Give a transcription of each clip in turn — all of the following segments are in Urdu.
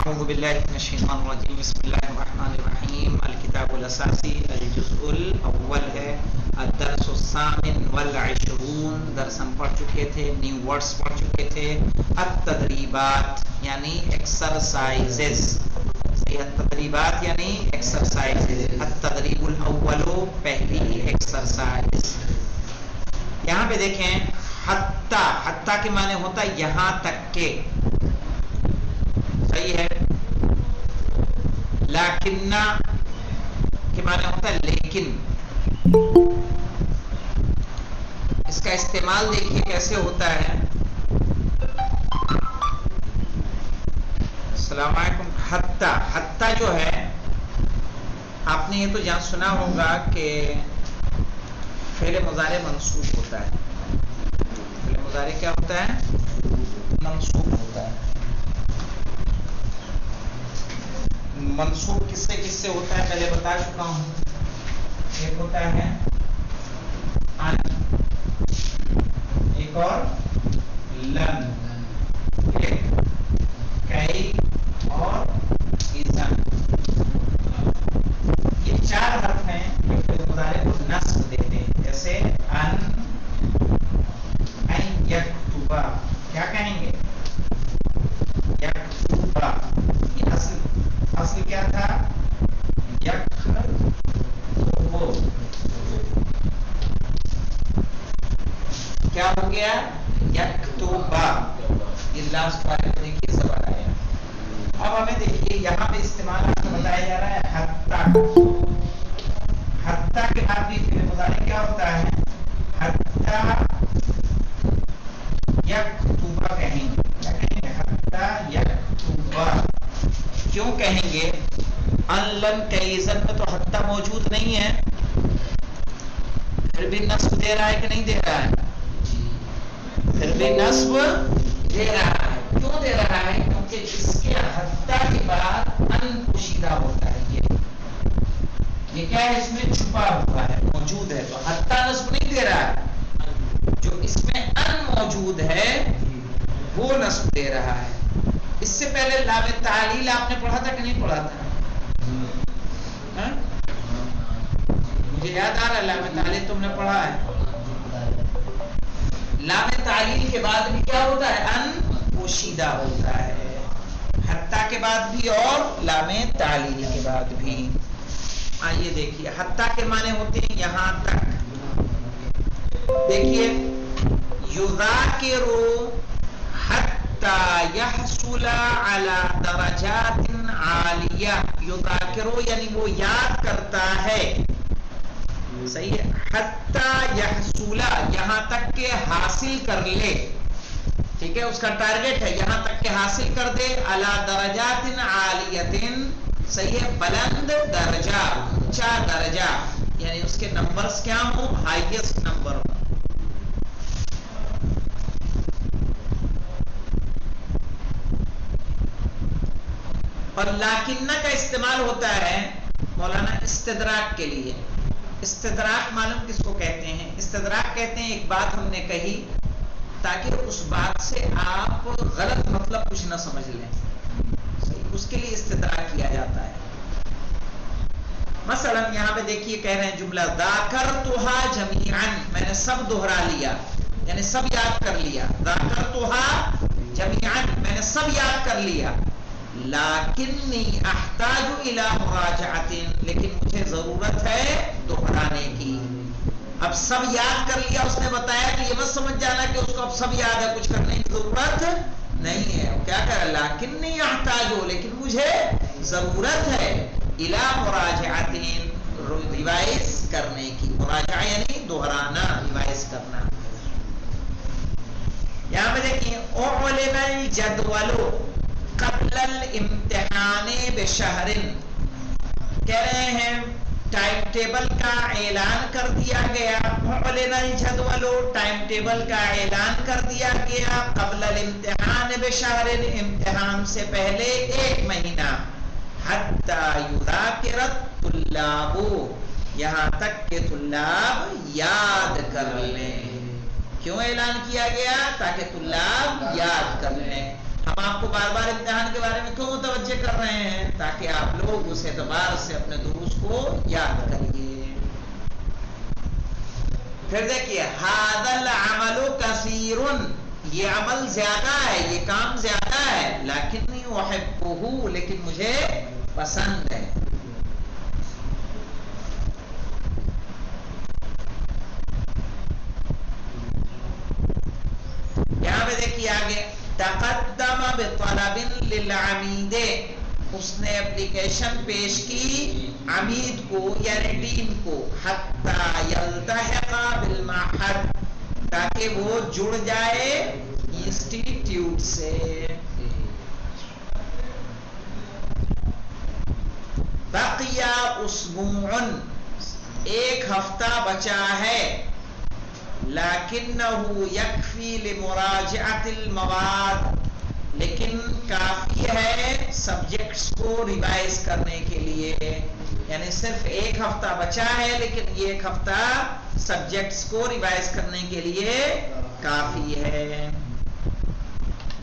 أعوذ بالله من الشيطان الرجيم بسم الله الرحمن الرحیم الکتاب الاساسی الجزء الاول ہے الدرس الثامن والعشرون درس ہم پڑھ چکے تھے نیو ورڈز پڑھ چکے تھے التدریبات یعنی ایکسرسائزز التدریبات یعنی ایکسرسائزز التدریب الاول پہلی ایکسرسائز یہاں پہ دیکھیں حتی کے معنی ہوتا ہے یہاں تک کہ صحیح ہے لیکن کے معنی ہوتا ہے لیکن اس کا استعمال دیکھیے کیسے ہوتا ہے السلام علیکم حتی جو ہے آپ نے یہ تو جہاں سنا ہوگا کہ فعل مضارع منصوب ہوتا ہے فعل مضارع کیا ہوتا ہے منصوب ہوتا ہے منصوب کس سے ہوتا ہے پہلے بتا چکا ہوں ایک ہوتا ہے ان ایک اور لن ایک کئی اور اذن یہ چار حرف ہیں جو فعل مضارع کو نصب دیتے ہیں جیسے ان یکتبا کیا کہیں گے یکتبا یہ اصل کیا تھا کیا ہو گیا یکتبا یہ لاسٹ والے کو دیکھیے زبر آیا اب ہمیں دیکھیے یہاں پہ استعمال آپ کو بتایا جا رہا ہے حتی کے بعد بھی فعل مضارع کیا ہوتا ہے حتی یکتبا کہیں گے کیا کہیں گے حتی یکتبا کیوں کہیں گے ان لن کیزن میں تو حتی موجود نہیں ہے پھر بھی نصب دے رہا ہے کہ نہیں دے رہا ہے پھر بھی نصب دے رہا ہے کیوں دے رہا ہے کیونکہ اس کے حتی کے بعد ان پوشیدہ ہوتا ہے یہ کیا ہے اس میں چھپا ہوا ہے موجود ہے تو حتی نصب نہیں دے رہا ہے جو اس میں ان موجود ہے وہ نصب دے رہا ہے اس سے پہلے لام تعلیل آپ نے پڑھا تھا کہ نہیں پڑھا تھا مجھے یاد آ رہا ہے لام تعلیل تم نے پڑھا ہے لام تعلیل کے بعد بھی کیا ہوتا ہے ان پوشیدہ ہوتا ہے حتی کے بعد بھی اور لام تعلیل کے بعد بھی آئیے دیکھیے حتی کے معنی ہوتے ہیں یہاں تک دیکھیے یذاکرو یحصل علی درجات عالیہ یذاکرو یعنی وہ یاد کرتا ہے صحیح ہے حتی یحصل یہاں تک کہ حاصل کر لے ٹھیک ہے اس کا ٹارگٹ ہے یہاں تک کہ حاصل کر دے علی درجات عالیۃ صحیح ہے بلند درجہ اونچا درجہ یعنی اس کے نمبرز کیا ہوں ہائیسٹ نمبر ہوں اور لاکنہ کا استعمال ہوتا ہے مولانا استدراک کے لیے استدراک معلوم کس کو کہتے ہیں استدراک کہتے ہیں ایک بات ہم نے کہی تاکہ اس بات سے آپ غلط مطلب کچھ نہ سمجھ لیں اس کے لیے استدراک کیا جاتا ہے مثلا یہاں پہ دیکھیے کہہ رہے ہیں جملہ ذاکرتھا جمیعا میں نے سب دہرا لیا یعنی سب یاد کر لیا ذاکرتھا جمیعا میں نے سب یاد کر لیا لیکنی احتاج الی مراجعۃ لیکن مجھے ضرورت ہے دہرانے کی اب سب یاد کر لیا اس نے بتایا کہ یہ مت سمجھ جانا کہ اس کو اب سب یاد ہے کچھ کرنے کی ضرورت نہیں ہے کیا کہہ رہا لیکنی احتاج لیکن مجھے ضرورت ہے الی مراجعۃ ریوائز کرنے کی مراجعہ یعنی دہرانا ریوائز کرنا یہاں پہ دیکھیں اعلن الجدول قبل الامتحان بشہر کہہ رہے ہیں ٹائم ٹیبل کا اعلان کر دیا گیا اعلن الجدول ٹائم ٹیبل کا اعلان کر دیا گیا قبل الامتحان بشہر امتحان سے پہلے 1 مہینہ حتی یذاکر الطلاب یہاں تک کہ طلاب یاد کر لیں کیوں اعلان کیا گیا تاکہ طلاب یاد کر لیں ہم آپ کو بار بار امتحان کے بارے میں کیوں متوجہ کر رہے ہیں؟ تاکہ آپ لوگ اس اعتبار سے اپنے دروس کو یاد کریے۔ پھر دیکھیے ھذا العمل کثیر، یہ عمل زیادہ ہے، یہ کام زیادہ ہے، لیکنی احبہ، لیکن مجھے پسند ہے۔ یہاں پہ دیکھیے آگے تقدم بطلب للعمید، اس نے اپلیکیشن پیش کی عمید کو یعنی ڈین کو، حتی یلتحق بالمعہد، تاکہ وہ جڑ جائے انسٹیٹیوٹ سے۔ بقی اسبوع، ایک ہفتہ بچا ہے، لیکنہ یکفی لمراجعۃ المواد، لیکن کافی ہے سبجیکٹس کو ریوائز کرنے کے لیے، یعنی صرف ایک ہفتہ بچا ہے لیکن یہ ایک ہفتہ سبجیکٹس کو ریوائز کرنے کے لیے کافی ہے۔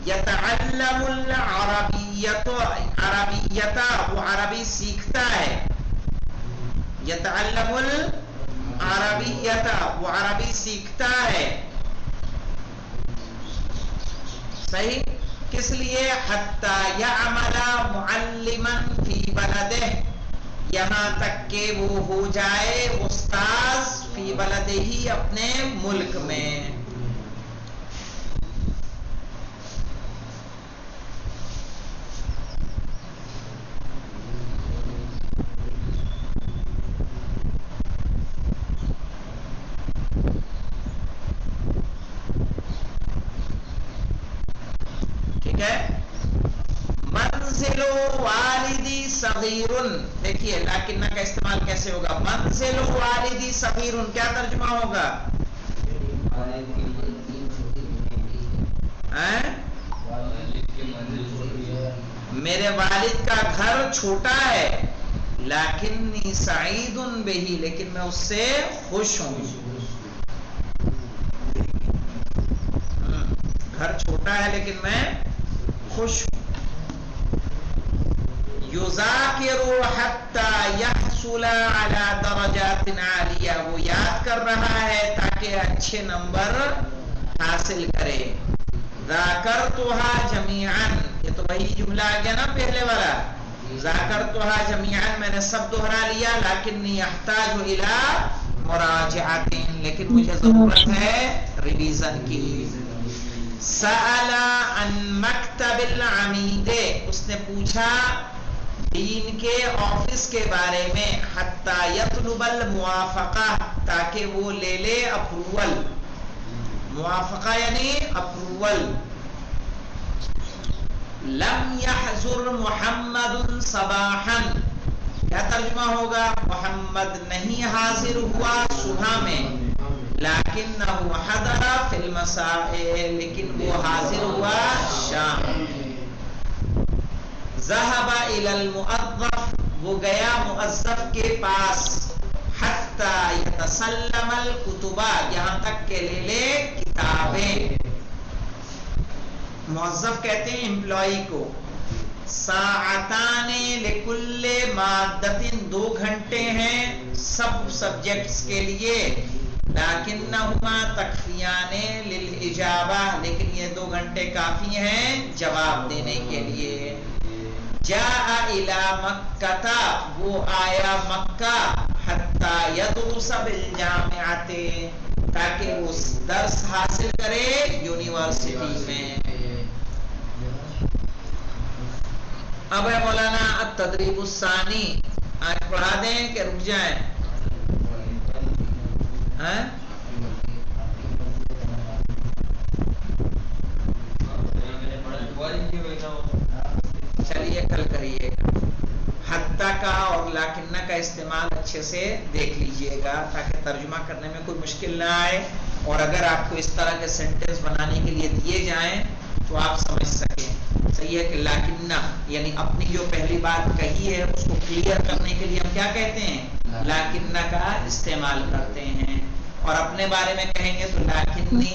یتعلم العربیۃ، عربیۃ، وہ عربی سیکھتا ہے، یتعلم العربیۃ، وہ عربی سیکھتا ہے، صحیح، کس لیے؟ حتی یعمل معلما فی بلدہ، یہاں تک کہ وہ ہو جائے استاذ فی بلدہ ہی، اپنے ملک میں۔ ٹھیک ہے، منزل والدی صغیر، دیکھیے لیکنہ کا استعمال کیسے ہوگا؟ منزل والدی صغیر، کیا ترجمہ ہوگا؟ میرے والد کا گھر چھوٹا ہے، لیکنی سعید بہ، لیکن میں اس سے خوش ہوں۔ گھر چھوٹا ہے لیکن میں خوش ہوں۔ یذاکر حتی یحصل علی درجات عالیہ، وہ یاد کر رہا ہے تاکہ اچھے نمبر حاصل کرے۔ ذاکرتها جمیعا، یہ تو وہی جملہ آ گیا نا پہلے والا، ذاکرتها جمیعا، میں نے سب دہرا لیا، لیکنی احتاج الی مراجعۃ، لیکن مجھے ضرورت ہے ریویژن کی۔ سأل عن مکتب العمید، اس نے پوچھا دین کے آفس کے بارے میں، حتی یطلب الموافقہ، تاکہ وہ لے لے اپروول، موافقہ یعنی اپروول۔ لم یحضر محمد صباحا، کیا ترجمہ ہوگا؟ محمد نہیں حاضر ہوا صبح میں، لیکنہ حضر فی المساء، لیکن وہ حاضر ہوا شام۔ ذهب الى المؤظف، وہ گیا موظف کے پاس، حتی یتسلم الکتب، یہاں تک کہ لے لے کتابیں۔ موظف کہتے ہیں امپلائی کو۔ ساعتان لکل مادۃ، 2 گھنٹے ہیں سب سبجیکٹس کے لیے، لیکنہما تکفیان للاجابہ، لیکن یہ 2 گھنٹے کافی ہیں جواب دینے کے لیے۔ جاء الی مکہ، وہ آیا مکہ، حتی یدرس بالجامعۃ، تاکہ وہ درس حاصل کرے یونیورسٹی میں۔ اب ہے مولانا التدریب الثانی، آج پڑھا دیں کہ رک جائیں؟ چلیے کل کریے گا۔ حتی کا اور لیکنہ کا استعمال اچھے سے دیکھ لیجئے گا تاکہ ترجمہ کرنے میں کوئی مشکل نہ آئے، اور اگر آپ کو اس طرح کے سینٹنس بنانے کے لیے دیے جائیں تو آپ سمجھ سکیں۔ صحیح ہے کہ لیکنہ یعنی اپنی جو پہلی بات کہی ہے اس کو کلیئر کرنے کے لیے ہم کیا کہتے ہیں؟ لیکنہ کا استعمال کرتے ہیں۔ اور اپنے بارے میں کہیں گے تو لیکنی،